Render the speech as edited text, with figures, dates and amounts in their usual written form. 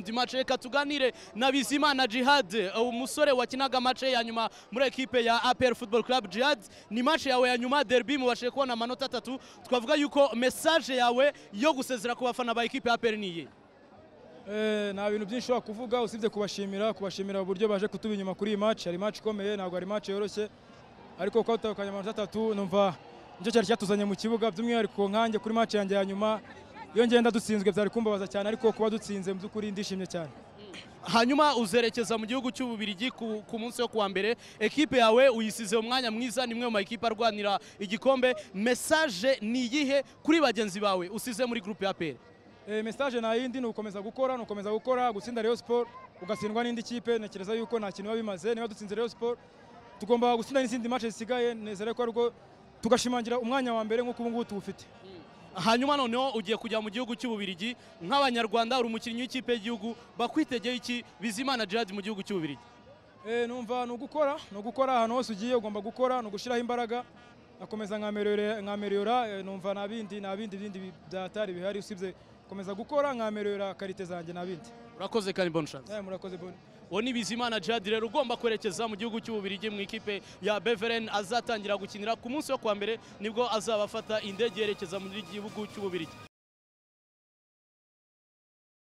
Jihad match. Reka tuganire na Bizimana Jihad, umusore wakinaga match ya nyuma muri equipe ya APR Football Club. Jihad, ni match yawe ya nyuma derby, mubashe kubona amanota 3. Twavuga yuko message yawe yo gusezera ku bafana ba equipe ya APR niye? Nta bintu byinshi wa kuvuga usibye kubashimira uburyo baje kutuba inyuma kuri iyi match. Ari match ikomeye, ntabwo ari match yoroshye, ariko ko utahukanye amanota 3 numva nicyo cyari cyatuzanye mu kibuga, by'umwihariko nkanjye kuri match yanjye ya nyuma. Iyo ngenda dutsinzwe byari kumbabaza cyane, ariko kuba dutsinze mu by'ukuri ndishimye cyane. Hanyuma uzerekeza mu gihugu cy'Ububirigi ku munsi wo kuwa mbere, equipe yawe uyisize umwanya mwiza, nimwe mu equipe arwanira igikombe. Message ni yihe kuri bagenzi bawe usize muri groupe ya APR? Message na yindi ni ukomeza gukora, gutsinda Rayon Sport ugatsindwa n'indi kipe. Nekereza yuko nta kintu bimaze, niba dutsinze Rayon Sport tugomba gutsinda n'izindi match zisigaye. Nezere ko ariko tugashimangira umwanya wa mbere nk'uko ubu ngubu tuwufite. Hanyuma noneho ugiye kujya mu gihugu cy'Ububirigi nk'abanyarwanda, uri umukinnyi w'ikipe y'igihugu, bakwitegeye iki Bizimana Jihad mu gihugu cy'Ububirigi? Numva no gukora ahantu hose ugiye ugomba gukora, no gushiraho imbaraga, nakomeza nkameliora. Numva nabindi byatari bihari usibye komeza gukora nkameliora karite zanjye nabindi. Urakoze kandi bonne chance. Murakoze bonne. Uwo ni Bizimana Jihad rero ugomba kwerekeza mu gihugu cy'Ububirigi mu ikipe ya Beveren, azatangira gukinira ku munsi wo kwa mbere, nibwo azabafata indege yerekeza mu gihugu cy'Ububirigi.